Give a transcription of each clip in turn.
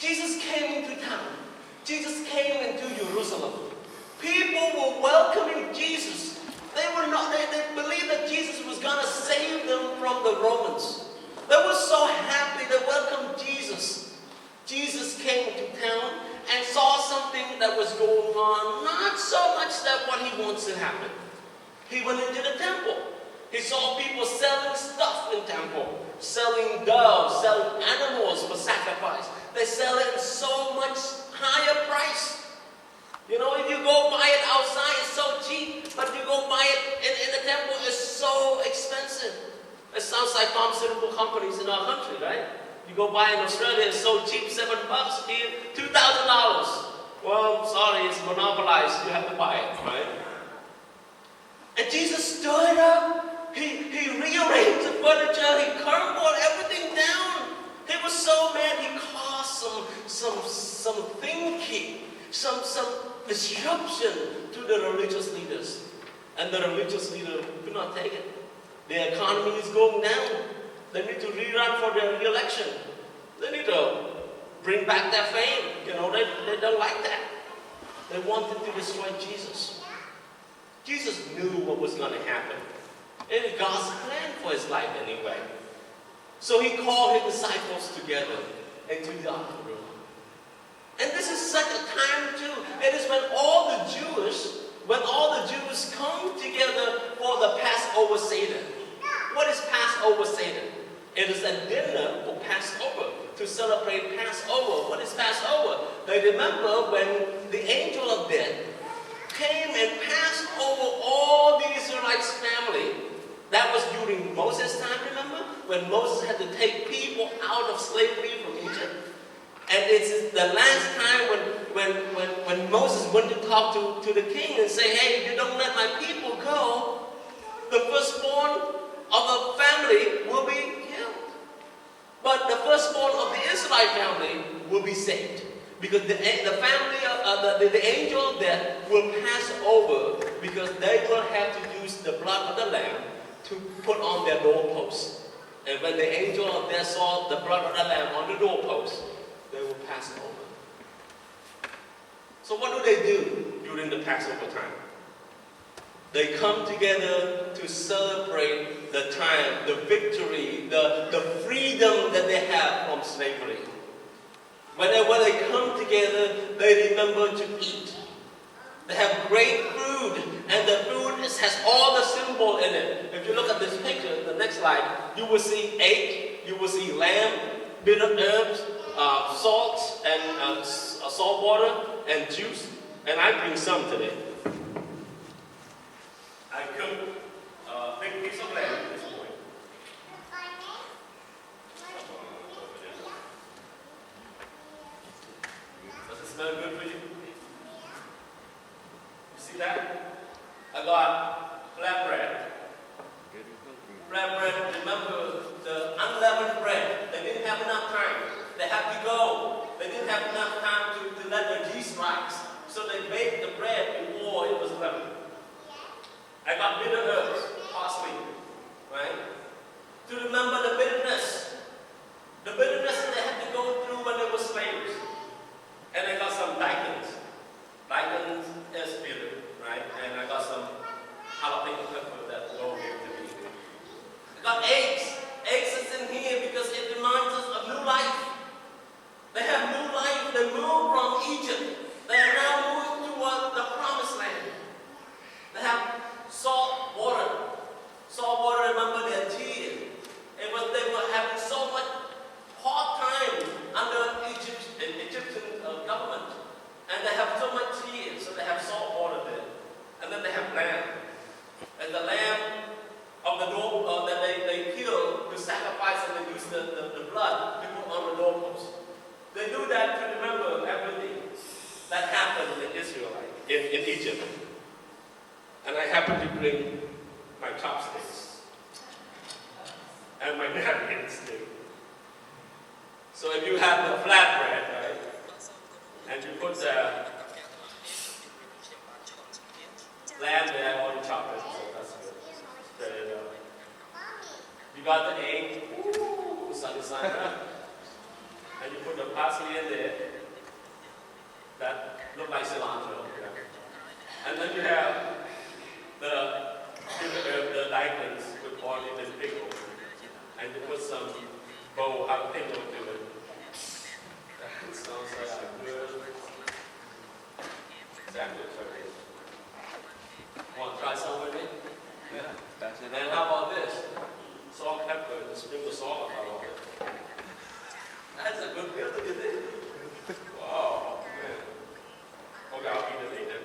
Jesus came into town. Jesus came into Jerusalem. People were welcoming Jesus. They believed that Jesus was going to save them from the Romans. They were so happy. They welcomed Jesus. Jesus came to town and saw something that was going on, not so much that what he wants to happen. He went into the temple. He saw people selling stuff in temple, selling doves, selling animals for sacrifice. They sell it at so much higher price. You know, if you go buy it outside, it's so cheap. But if you go buy it in the temple, it's so expensive. It sounds like pharmaceutical companies in our country, right? You go buy in Australia, it's so cheap, $7. Here, $2,000. Well, sorry, it's monopolized. You have to buy it, right? And Jesus stood up. He rearranged the furniture. He crumbled everything down. He was so mad. He caused some thinking, some disruption to the religious leaders. And the religious leaders could not take it. The economy is going down. They need to rerun for their re-election. They need to bring back their fame. You know, they don't like that. They wanted to destroy Jesus. Jesus knew what was going to happen. It was God's plan for his life anyway. So he called his disciples together into the upper room. And this is such a time too. It is when all the Jews come together for the Passover Seder. What is Passover Seder? It is a dinner for Passover, to celebrate Passover. What is Passover? They remember when the angel of death came and passed over all the Israelites' family. That was during Moses' time, remember? When Moses had to take people out of slavery from Egypt. And it's the last time when Moses went to talk to the king and say, hey, if you don't let my people go, the firstborn of the family will be killed. But the firstborn of the Israelite family will be saved. Because the family of the angel of death will pass over, because they will have to use the blood of the lamb to put on their doorposts. And when the angel of death saw the blood of the lamb on the doorpost, they will pass over. So what do they do during the Passover time? They come together to celebrate the time, the victory, the freedom that they have from slavery. Whenever they come together, they remember to eat. They have great food, and the food has all the symbol in it. If you look at this picture, the next slide, you will see egg, you will see lamb, bitter herbs, salt, and salt water, and juice. And I bring some today. I cooked a big piece of lamb this morning. Does it smell good for you? You see that? I got flatbread. Flatbread, remember the unleavened bread. They didn't have enough time. They had to go. They didn't have enough time to let the yeast rise. So they baked the bread before it was leavened. I got bitter herbs, parsley, right? To remember the bitterness. The bitterness that they had to go through when they were slaves. And I got some daikons. Daikons is bitter, right? And I got some jalapeno pepper that go here to me. I got eggs. Eggs is in here because it reminds us of new life. They have new life. They moved from Egypt. They are now moving toward the promised land. They have salt water. Salt water, remember their tea. They were having so much hard time under Egyptian government. And they have so much tea, so they have salt water there. And then they have lamb. And the lamb of the door that they kill to sacrifice, and they use the blood to put on the doorpost. They do that to remember everything that happened in Israel, in Egypt. And I happen to bring my chopsticks and my napkins too. So if you have the flatbread, right, and you put the lamb there, or the chocolate, so that's good. Spread it out. You got the egg, ooh, sunny side up. And you put put the parsley in there. That look like cilantro. Yeah. And then you have the daikons with all in this pickle. And you put some bowl jalapeno to it. That sounds like a good sandwich. Want to try some with me? Yeah. And then how about this? Salt, pepper, and sprinkle salt on top of it. That's a good meal, don't you think? Wow, man. Okay, I'll eat it later.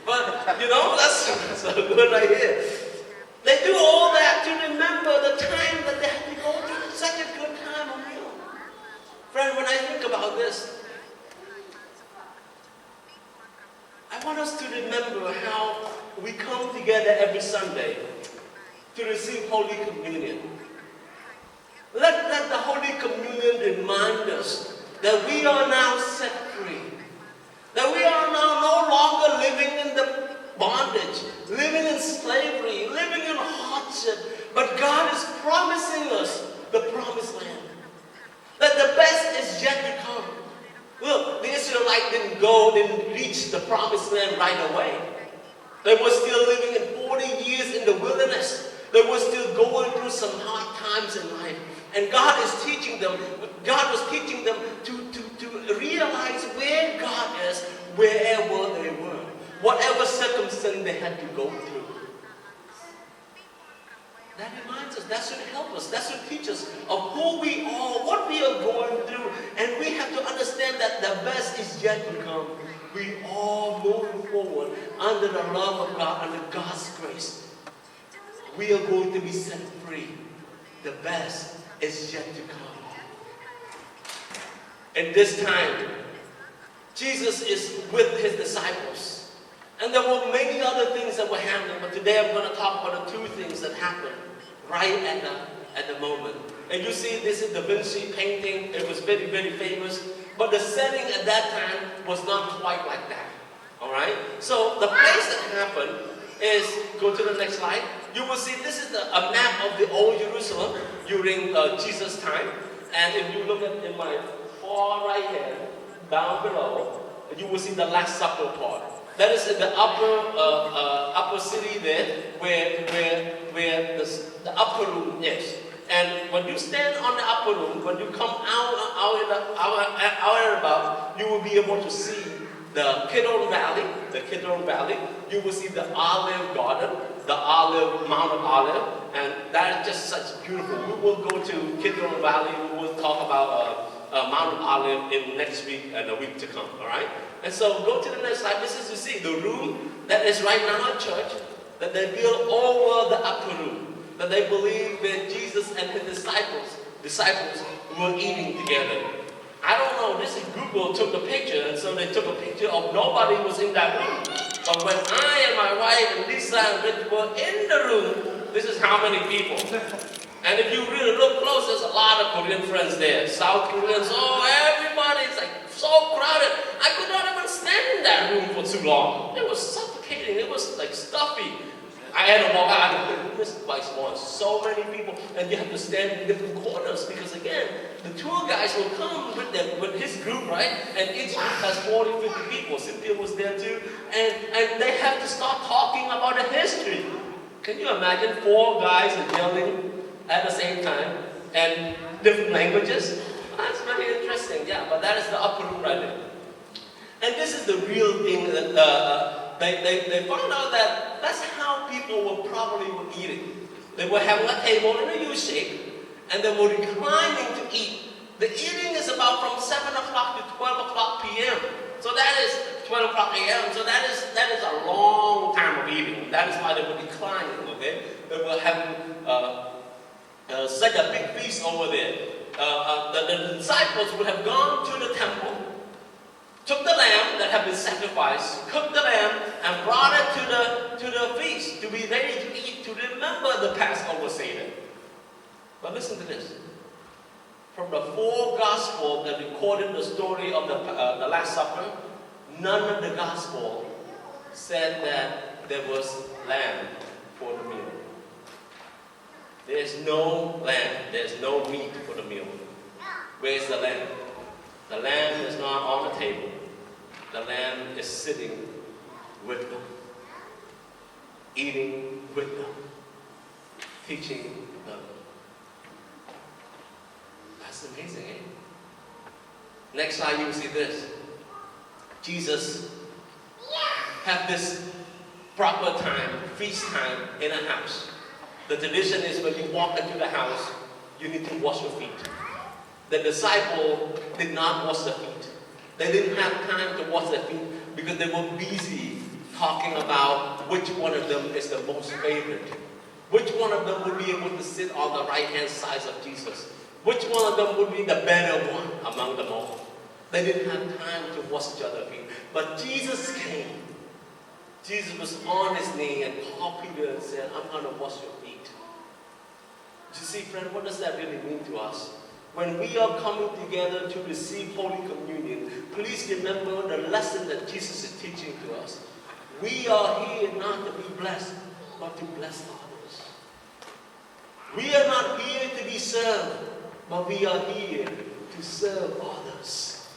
But, that's so good right here. They do all that to remember the time that they had to go through such a good time of meal. Friend, when I think about this, I want us to remember how we come together every Sunday to receive Holy Communion. Let the Holy Communion remind us that we are now set free. That we are now no longer living in the bondage, living in slavery, living in hardship. But God is promising us the promised land. That the best is yet to come. Look, the Israelites didn't reach the promised land right away. They were still living in 40 years in the wilderness. They were still going through some hard times in life. And God was teaching them to realize where God is, wherever they were. Whatever circumstance they had to go through. That reminds us, that should help us, that should teach us of who we are, what we are going through. And we have to understand that the best is yet to come. We are moving forward under the love of God, under God's grace. We are going to be set free. The best is yet to come. And this time, Jesus is with his disciples. And there were many other things that were happening, but today I'm going to talk about the two things that happened right at the moment. And you see, this is Da Vinci painting. It was very, very famous. But the setting at that time was not quite like that. All right? So the place that happened is, go to the next slide. You will see this is a map of the old Jerusalem during Jesus' time. And if you look at in my far right hand, down below, you will see the Last Supper part. That is in the upper city there, where the upper room is. And when you stand on the upper room, when you come out and about, you will be able to see the Kidron Valley. You will see the Olive Garden, the Mount of Olive, and that is just such beautiful. We will go to Kidron Valley. We will talk about Mount of Olive in next week and a week to come. All right. And so go to the next slide. This is to see the room that is right now at church that they built over the upper room. That they believe that Jesus and his disciples were eating together. I don't know, this is Google took the picture, and so they took a picture of nobody was in that room. But when I and my wife and Lisa and Rich were in the room, this is how many people. And if you really look close, there's a lot of Korean friends there. South Koreans, everybody's like so crowded. I could not even stand in that room for too long. It was suffocating, it was like stuffy. I had to walk out of this place was so many people, and you have to stand in different corners because again, the tour guys will come with his group, right? And each group has 40, 50 people. Cynthia was there too, and they have to start talking about the history. Can you imagine 4 guys yelling at the same time and different languages? That's very interesting, yeah. But that is the upper room right there, and this is the real thing that. They found out that that's how people were probably eating. They were having a table in a U shape, and they were reclining to eat. The eating is about from 7 o'clock to 12 o'clock p.m. So that is 12 o'clock a.m. So that is a long time of eating. That is why they were reclining. Okay, they were having such a big feast over there. The disciples would have gone to the temple, took the lamb that had been sacrificed, cooked the lamb, and brought it to the feast to be ready to eat, to remember the Passover Seder. But listen to this. From the 4 Gospels that recorded the story of the Last Supper, none of the Gospels said that there was lamb for the meal. There's no lamb. There's no meat for the meal. Where's the lamb? The lamb is not on the table. The lamb is sitting with them, eating with them, teaching them. That's amazing, eh? Next slide, you will see this. Jesus had this proper time, feast time in a house. The tradition is when you walk into the house, you need to wash your feet. The disciple did not wash their feet. They didn't have time to wash their feet because they were busy talking about which one of them is the most favorite. Which one of them would be able to sit on the right-hand side of Jesus. Which one of them would be the better one among them all. They didn't have time to wash each other's feet. But Jesus came. Jesus was on his knee and called Peter and said, I'm going to wash your feet. You see, friend, what does that really mean to us? When we are coming together to receive Holy Communion, please remember the lesson that Jesus is teaching to us. We are here not to be blessed, but to bless others. We are not here to be served, but we are here to serve others.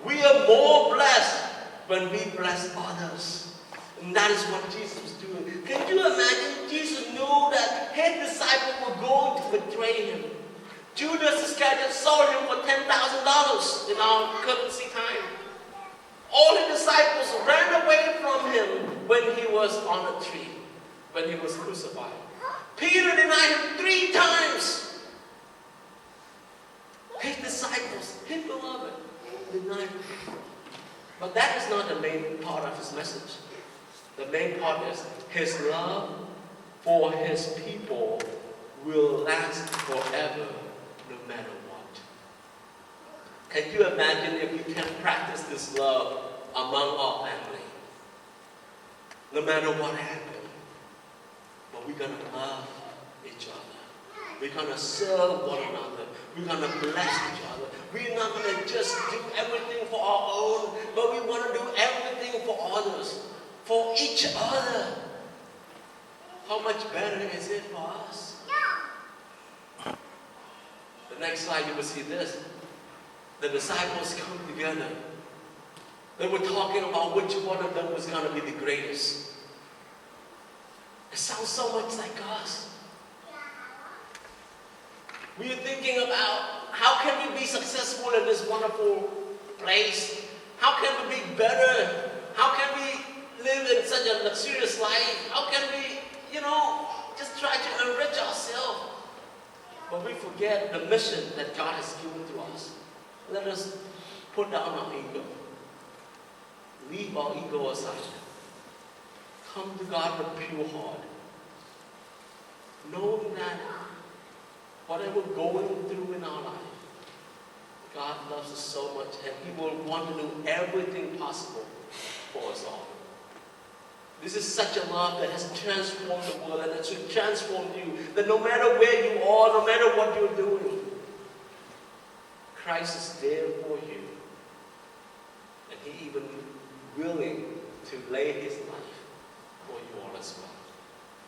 We are more blessed when we bless others. And that is what Jesus was doing. Can you imagine? Jesus knew that his disciples were going to betray him. Judas Iscariot sold him for $10,000 in our currency time. All his disciples ran away from him when he was on a tree, when he was crucified. Peter denied him 3 times. His disciples, his beloved, denied him. But that is not the main part of his message. The main part is his love for his people will last forever, no matter what. Can you imagine if we can practice this love among our family? No matter what happens, but we're going to love each other. We're going to serve one another. We're going to bless each other. We're not going to just do everything for our own, but we want to do everything for others, for each other. How much better is it for us? The next slide, you will see this. The disciples come together. They were talking about which one of them was going to be the greatest. It sounds so much like us. We are thinking about how can we be successful in this wonderful place? How can we be better? How can we live in such a luxurious life? How can we, just try to enrich ourselves? But we forget the mission that God has given to us. Let us put down our ego. Leave our ego aside. Come to God with a pure heart. Knowing that whatever we're going through in our life, God loves us so much and He will want to do everything possible for us all. This is such a love that has transformed the world and that should transform you. That no matter where you are, no matter what you're doing, Christ is there for you. And He even willing to lay His life for you all as well.